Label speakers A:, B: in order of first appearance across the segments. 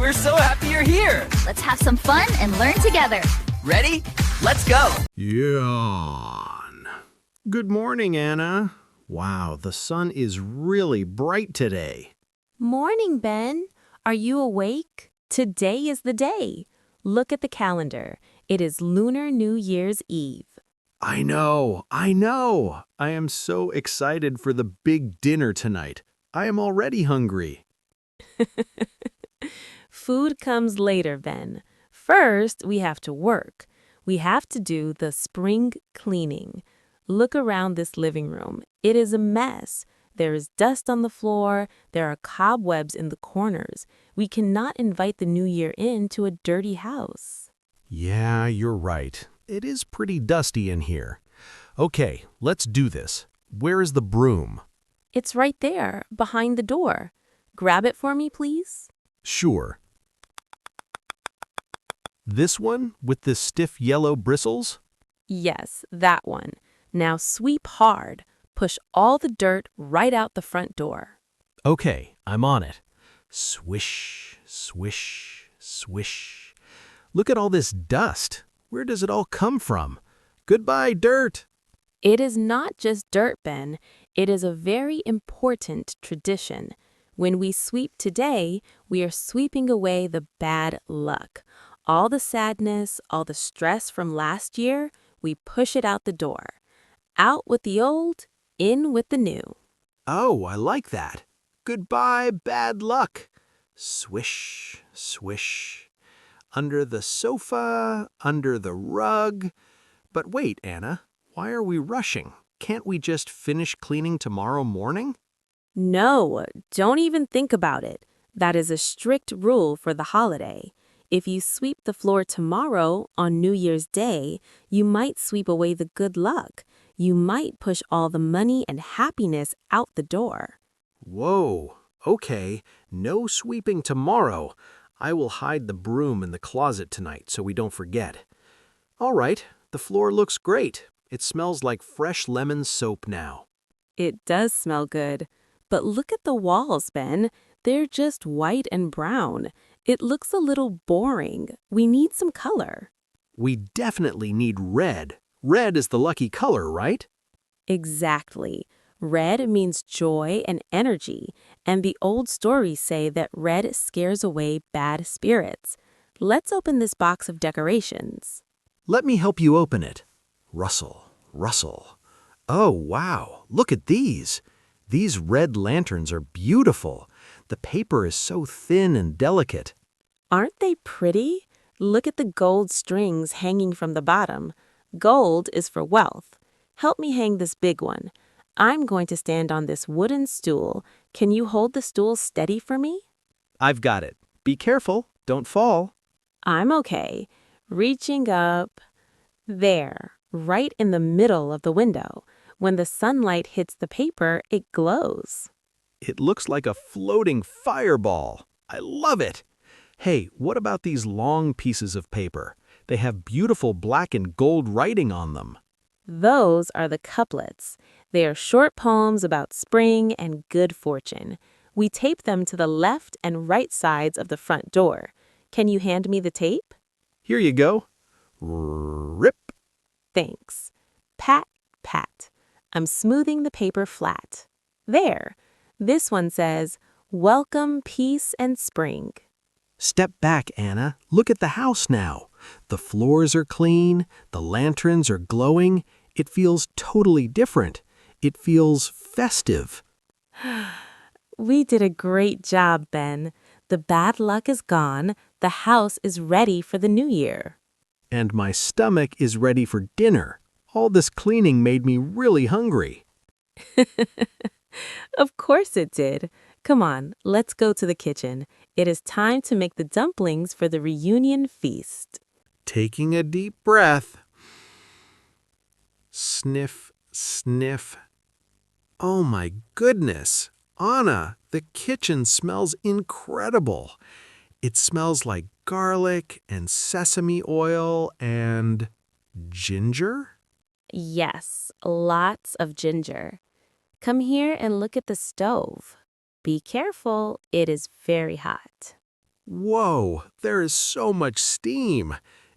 A: We're so happy you're here!
B: Let's have some fun and learn together.
A: Ready? Let's go!
C: Yawn. Good morning, Anna. Wow, the sun is really bright today.
D: Morning, Ben. Are you awake? Today is the day. Look at the calendar. It is Lunar New Year's Eve.
C: I know. I am so excited for the big dinner tonight. I am already hungry.
D: Food comes later, Ben. First, we have to work. We have to do the spring cleaning. Look around this living room. It is a mess. There is dust on the floor. There are cobwebs in the corners. We cannot invite the new year into a dirty house.
C: Yeah, you're right. It is pretty dusty in here. Okay, let's do this. Where is the broom?
D: It's right there, behind the door. Grab it for me, please.
C: Sure. This one with the stiff yellow bristles?
D: Yes, that one. Now sweep hard. Push all the dirt right out the front door.
C: Okay, I'm on it. Swish, swish, swish. Look at all this dust. Where does it all come from? Goodbye, dirt.
D: It is not just dirt, Ben. It is a very important tradition. When we sweep today, we are sweeping away the bad luck. All the sadness, all the stress from last year, we push it out the door. Out with the old, in with the new.
C: Oh, I like that. Goodbye, bad luck. Swish, swish. Under the sofa, under the rug. But wait, Anna, why are we rushing? Can't we just finish cleaning tomorrow morning?
D: No, don't even think about it. That is a strict rule for the holiday. If you sweep the floor tomorrow, on New Year's Day, you might sweep away the good luck. You might push all the money and happiness out the door.
C: Whoa, okay, no sweeping tomorrow. I will hide the broom in the closet tonight so we don't forget. All right, the floor looks great. It smells like fresh lemon soap now.
D: It does smell good. But look at the walls, Ben. They're just white and brown. It looks a little boring. We need some color.
C: We definitely need red. Red is the lucky color, right?
D: Exactly. Red means joy and energy, and the old stories say that red scares away bad spirits. Let's open this box of decorations.
C: Let me help you open it. Rustle, rustle. Oh, wow, look at these. These red lanterns are beautiful. The paper is so thin and delicate.
D: Aren't they pretty? Look at the gold strings hanging from the bottom. Gold is for wealth. Help me hang this big one. I'm going to stand on this wooden stool. Can you hold the stool steady for me?
C: I've got it. Be careful, don't fall.
D: I'm okay. Reaching up. There, right in the middle of the window. When the sunlight hits the paper, it glows.
C: It looks like a floating fireball. I love it. Hey, what about these long pieces of paper? They have beautiful black and gold writing on them.
D: Those are the couplets. They are short poems about spring and good fortune. We tape them to the left and right sides of the front door. Can you hand me the tape?
C: Here you go. Rip.
D: Thanks. Pat, pat. I'm smoothing the paper flat. There. This one says, "Welcome, peace and spring."
C: Step back, Anna. Look at the house now. The floors are clean. The lanterns are glowing. It feels totally different. It feels festive.
D: We did a great job, Ben. The bad luck is gone. The house is ready for the new year.
C: And my stomach is ready for dinner. All this cleaning made me really hungry.
D: Of course it did. Come on, let's go to the kitchen. It is time to make the dumplings for the reunion feast.
C: Taking a deep breath. Sniff, sniff. Oh my goodness. Anna, the kitchen smells incredible. It smells like garlic and sesame oil and ginger?
D: Yes, lots of ginger. Come here and look at the stove. Be careful, it is very hot.
C: Whoa, there is so much steam.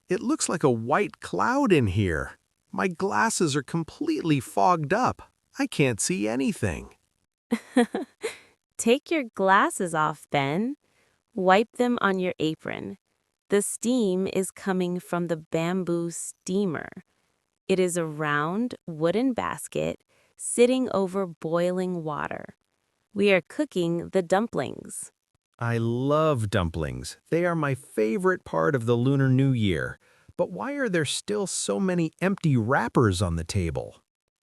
C: It looks like a white cloud in here. My glasses are completely fogged up. I can't see anything.
D: Take your glasses off, Ben. Wipe them on your apron. The steam is coming from the bamboo steamer. It is a round wooden basket sitting over boiling water. We are cooking the dumplings.
C: I love dumplings. They are my favorite part of the Lunar New Year. But why are there still so many empty wrappers on the table?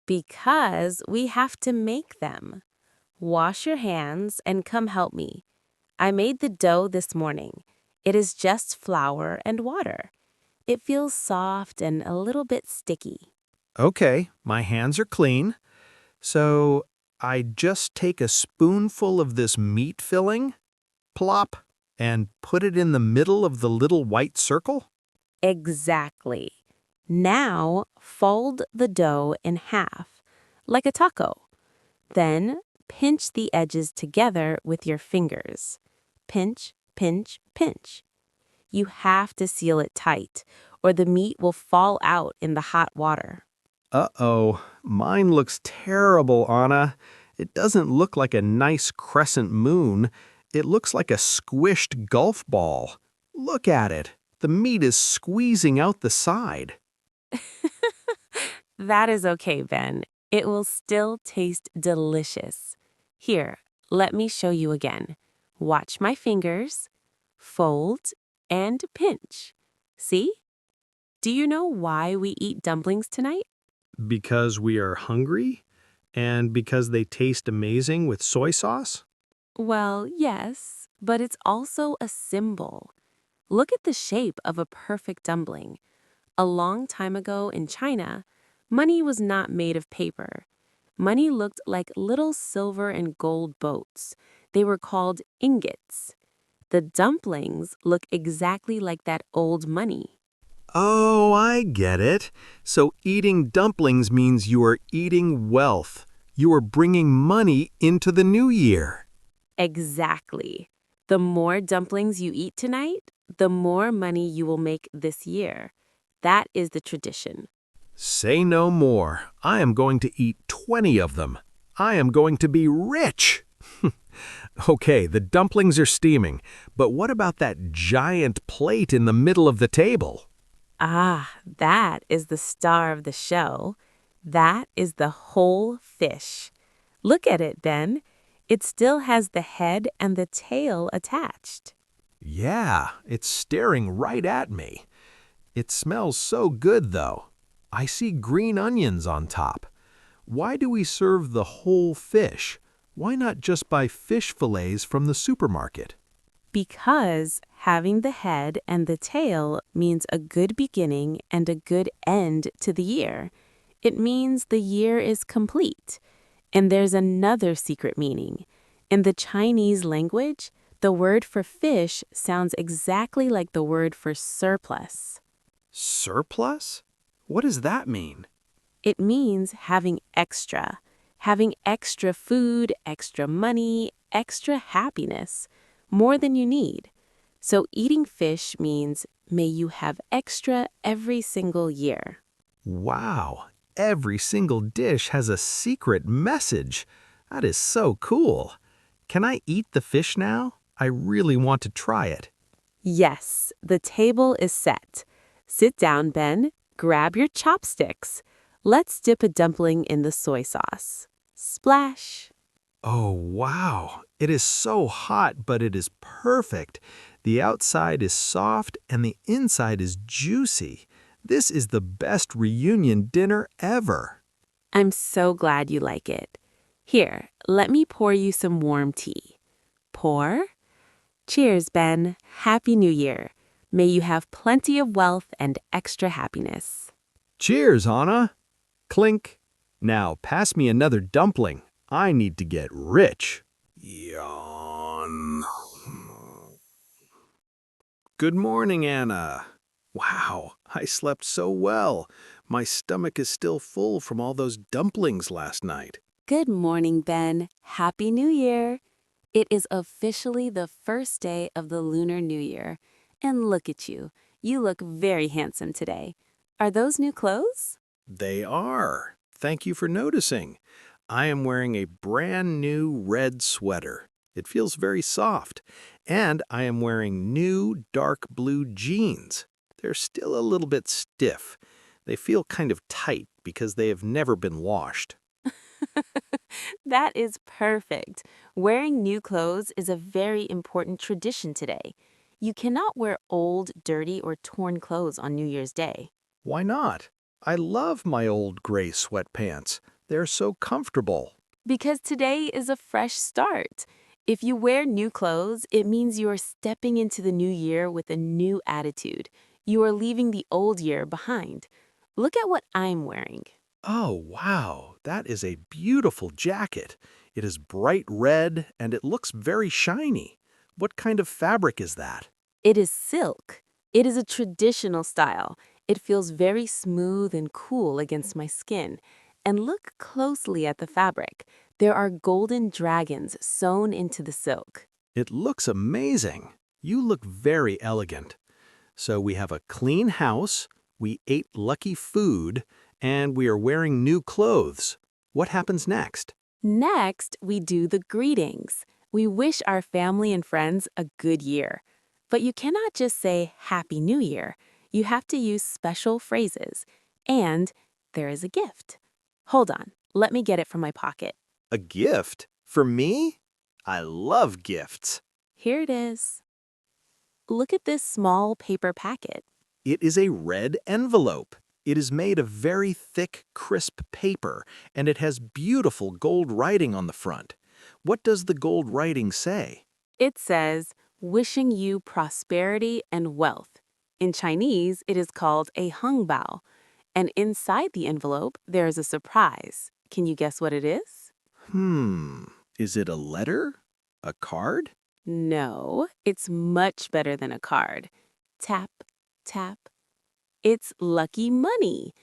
D: Because we have to make them. Wash your hands and come help me. I made the dough this morning. It is just flour and water. It feels soft and a little bit sticky.
C: Okay, my hands are clean. So I just take a spoonful of this meat filling, plop, and put it in the middle of the little white circle?
D: Exactly. Now fold the dough in half, like a taco. Then pinch the edges together with your fingers. Pinch, pinch, pinch. You have to seal it tight, or the meat will fall out in the hot water.
C: Uh-oh, mine looks terrible, Anna. It doesn't look like a nice crescent moon. It looks like a squished golf ball. Look at it. The meat is squeezing out the side.
D: That is okay, Ben. It will still taste delicious. Here, let me show you again. Watch my fingers, fold, and pinch. See? Do you know why we eat dumplings tonight?
C: Because we are hungry? And because they taste amazing with soy sauce?
D: Well, yes, but it's also a symbol. Look at the shape of a perfect dumpling. A long time ago in China, money was not made of paper. Money looked like little silver and gold boats. They were called ingots. The dumplings look exactly like that old money.
C: Oh, I get it. So eating dumplings means you are eating wealth. You are bringing money into the new year.
D: Exactly. The more dumplings you eat tonight, the more money you will make this year. That is the tradition.
C: Say no more. I am going to eat 20 of them. I am going to be rich. Okay, the dumplings are steaming, but what about that giant plate in the middle of the table?
D: Ah, that is the star of the show. That is the whole fish. Look at it, Ben. It still has the head and the tail attached.
C: Yeah, it's staring right at me. It smells so good, though. I see green onions on top. Why do we serve the whole fish? Why not just buy fish fillets from the supermarket?
D: Because having the head and the tail means a good beginning and a good end to the year. It means the year is complete. And there's another secret meaning. In the Chinese language, the word for fish sounds exactly like the word for surplus.
C: Surplus? What does that mean?
D: It means having extra food, extra money, extra happiness, more than you need. So eating fish means may you have extra every single year.
C: Wow, every single dish has a secret message. That is so cool. Can I eat the fish now? I really want to try it.
D: Yes, the table is set. Sit down, Ben. Grab your chopsticks. Let's dip a dumpling in the soy sauce. Splash.
C: Oh, wow. It is so hot, but it is perfect. The outside is soft and the inside is juicy. This is the best reunion dinner ever.
D: I'm so glad you like it. Here, let me pour you some warm tea. Pour. Cheers, Ben. Happy New Year. May you have plenty of wealth and extra happiness.
C: Cheers, Anna. Clink. Now pass me another dumpling. I need to get rich. Yawn. Good morning, Anna. Wow, I slept so well. My stomach is still full from all those dumplings last night.
D: Good morning, Ben. Happy New Year. It is officially the first day of the Lunar New Year. And look at you. You look very handsome today. Are those new clothes?
C: They are. Thank you for noticing. I am wearing a brand new red sweater. It feels very soft. And I am wearing new dark blue jeans. They're still a little bit stiff. They feel kind of tight because they have never been washed.
D: That is perfect. Wearing new clothes is a very important tradition today. You cannot wear old, dirty, or torn clothes on New Year's Day.
C: Why not? I love my old gray sweatpants. They're so comfortable.
D: Because today is a fresh start. If you wear new clothes, it means you are stepping into the new year with a new attitude. You are leaving the old year behind. Look at what I'm wearing.
C: Oh, wow. That is a beautiful jacket. It is bright red and it looks very shiny. What kind of fabric is that?
D: It is silk. It is a traditional style. It feels very smooth and cool against my skin. And look closely at the fabric. There are golden dragons sewn into the silk.
C: It looks amazing. You look very elegant. So we have a clean house, we ate lucky food, and we are wearing new clothes. What happens next?
D: Next, we do the greetings. We wish our family and friends a good year. But you cannot just say Happy New Year. You have to use special phrases. And there is a gift. Hold on, let me get it from my pocket.
C: A gift? For me? I love gifts.
D: Here it is. Look at this small paper packet.
C: It is a red envelope. It is made of very thick, crisp paper, and it has beautiful gold writing on the front. What does the gold writing say?
D: It says, wishing you prosperity and wealth. In Chinese, it is called a hengbao. And inside the envelope, there is a surprise. Can you guess what it is?
C: Is it a letter? A card?
D: No, it's much better than a card. Tap, tap. It's lucky money.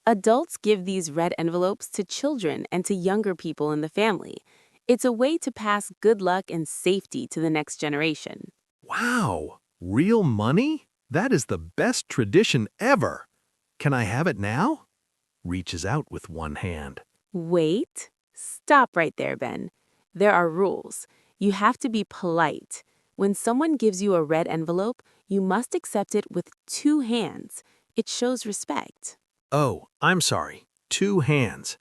D: Adults give these red envelopes to children and to younger people in the family. It's a way to pass good luck and safety to the next generation.
C: Wow! Real money? That is the best tradition ever. Can I have it now? Reaches out with one hand.
D: Wait. Stop right there, Ben. There are rules. You have to be polite. When someone gives you a red envelope, you must accept it with 2 hands. It shows respect.
C: Oh, I'm sorry. 2 hands.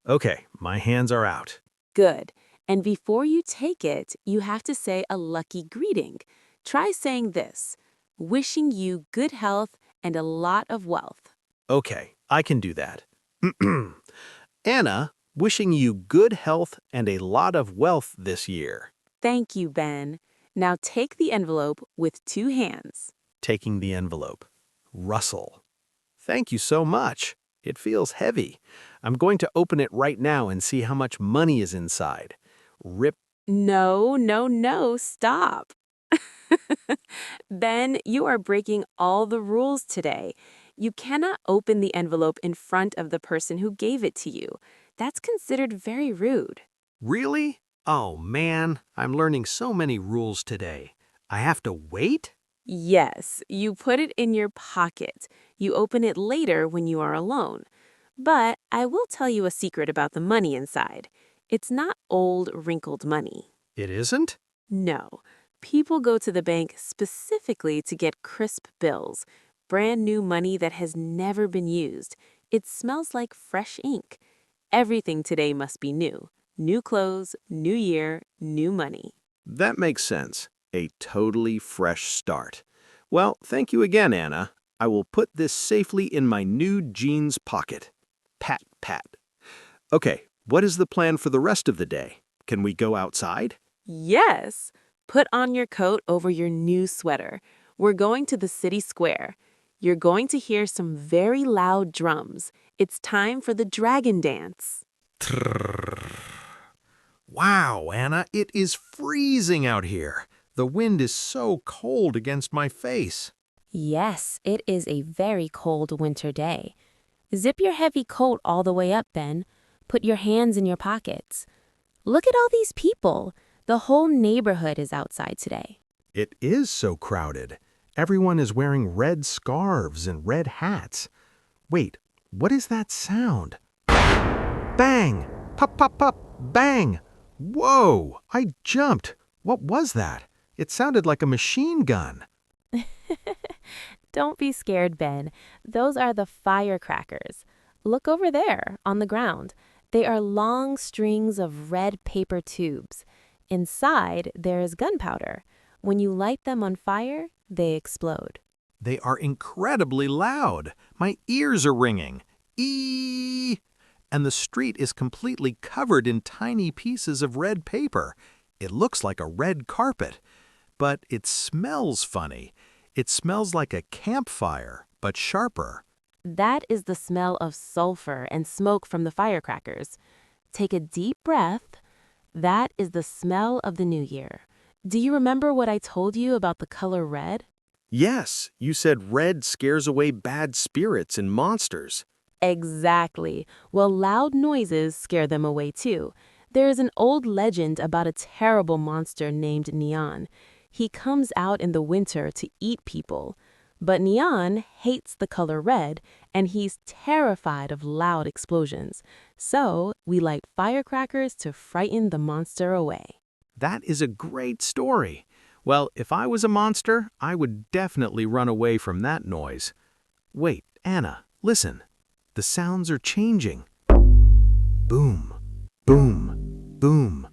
C: Okay, my hands are out.
D: Good. And before you take it, you have to say a lucky greeting. Try saying this, wishing you good health and a lot of wealth.
C: Okay, I can do that. Anna, wishing you good health and a lot of wealth this year.
D: Thank you, Ben. Now take the envelope with 2 hands.
C: Taking the envelope. Rustle. Thank you so much. It feels heavy. I'm going to open it right now and see how much money is inside. Rip.
D: No, stop. Ben, you are breaking all the rules today. You cannot open the envelope in front of the person who gave it to you. That's considered very rude.
C: Really? Oh, man, I'm learning so many rules today. I have to wait?
D: Yes, you put it in your pocket. You open it later when you are alone. But I will tell you a secret about the money inside. It's not old, wrinkled money.
C: It isn't?
D: No. People go to the bank specifically to get crisp bills, brand new money that has never been used. It smells like fresh ink. Everything today must be new. New clothes, new year, new money.
C: That makes sense. A totally fresh start. Well, thank you again, Anna. I will put this safely in my new jeans pocket. Pat, pat. Okay, what is the plan for the rest of the day? Can we go outside?
D: Yes! Put on your coat over your new sweater. We're going to the city square. You're going to hear some very loud drums. It's time for the dragon dance.
C: Wow, Anna, it is freezing out here. The wind is so cold against my face.
D: Yes, it is a very cold winter day. Zip your heavy coat all the way up, Ben. Put your hands in your pockets. Look at all these people. The whole neighborhood is outside today.
C: It is so crowded. Everyone is wearing red scarves and red hats. Wait, what is that sound? Bang! Pop, pop, pop! Bang! Whoa! I jumped. What was that? It sounded like a machine gun.
D: Don't be scared, Ben. Those are the firecrackers. Look over there on the ground. They are long strings of red paper tubes. Inside, there is gunpowder. When you light them on fire, they explode.
C: They are incredibly loud. My ears are ringing. Eee! And the street is completely covered in tiny pieces of red paper. It looks like a red carpet. But it smells funny. It smells like a campfire, but sharper.
D: That is the smell of sulfur and smoke from the firecrackers. Take a deep breath. That is the smell of the new year. Do you remember what I told you about the color red?
C: Yes, you said red scares away bad spirits and monsters.
D: Exactly. Well, loud noises scare them away too. There is an old legend about a terrible monster named Neon. He comes out in the winter to eat people. But Neon hates the color red, and he's terrified of loud explosions. So we light firecrackers to frighten the monster away.
C: That is a great story. Well, if I was a monster, I would definitely run away from that noise. Wait, Anna, listen. The sounds are changing. Boom, boom, boom.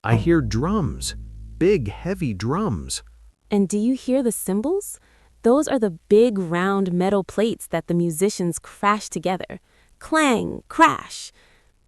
C: I hear drums, big, heavy drums.
D: And do you hear the cymbals? Those are the big, round metal plates that the musicians crash together. Clang, crash.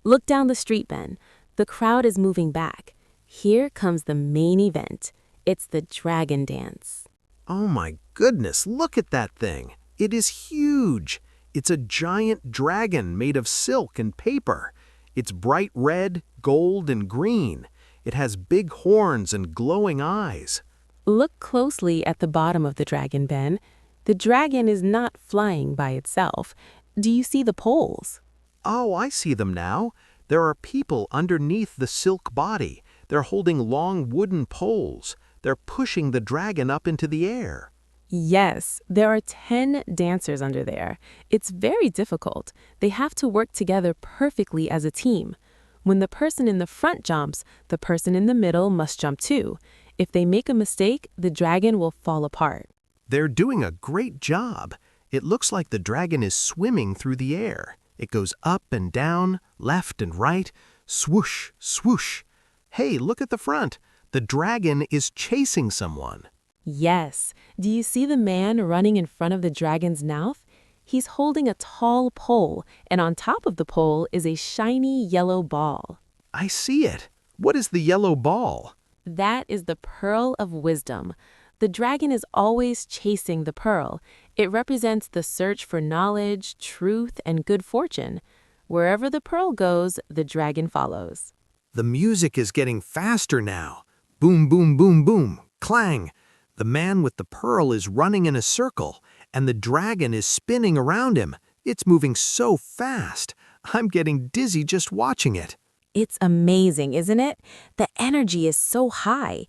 D: Look down the street, Ben. The crowd is moving back. Here comes the main event. It's the dragon dance.
C: Oh my goodness, look at that thing. It is huge. It's a giant dragon made of silk and paper. It's bright red, gold, and green. It has big horns and glowing eyes.
D: Look closely at the bottom of the dragon, Ben. The dragon is not flying by itself. Do you see the poles?
C: Oh, I see them now. There are people underneath the silk body. They're holding long wooden poles. They're pushing the dragon up into the air.
D: Yes, there are 10 dancers under there. It's very difficult. They have to work together perfectly as a team. When the person in the front jumps, the person in the middle must jump too. If they make a mistake, the dragon will fall apart.
C: They're doing a great job. It looks like the dragon is swimming through the air. It goes up and down, left and right, swoosh, swoosh. Hey, look at the front. The dragon is chasing someone.
D: Yes. Do you see the man running in front of the dragon's mouth? He's holding a tall pole, and on top of the pole is a shiny yellow ball.
C: I see it. What is the yellow ball?
D: That is the pearl of wisdom. The dragon is always chasing the pearl. It represents the search for knowledge, truth, and good fortune. Wherever the pearl goes, the dragon follows.
C: The music is getting faster now. Boom, boom, boom, boom, clang. The man with the pearl is running in a circle, and the dragon is spinning around him. It's moving so fast. I'm getting dizzy just watching it.
D: It's amazing, isn't it? The energy is so high.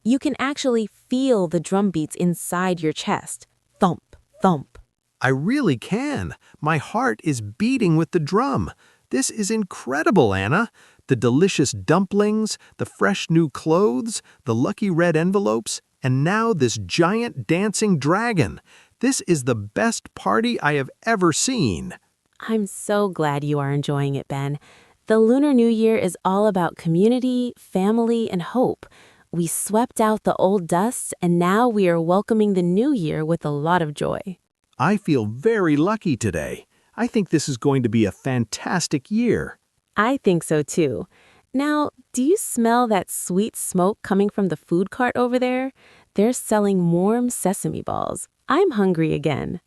D: You can actually feel the drum beats inside your chest. Thump, thump.
C: I really can. My heart is beating with the drum. This is incredible, Anna. The delicious dumplings, the fresh new clothes, the lucky red envelopes, and now this giant dancing dragon. This is the best party I have ever seen.
D: I'm so glad you are enjoying it, Ben. The Lunar New Year is all about community, family, and hope. We swept out the old dust, and now we are welcoming the new year with a lot of joy.
C: I feel very lucky today. I think this is going to be a fantastic year.
D: I think so too. Now, do you smell that sweet smoke coming from the food cart over there? They're selling warm sesame balls. I'm hungry again.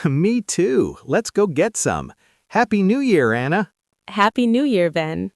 C: Me too. Let's go get some. Happy New Year, Anna.
D: Happy New Year, Ben.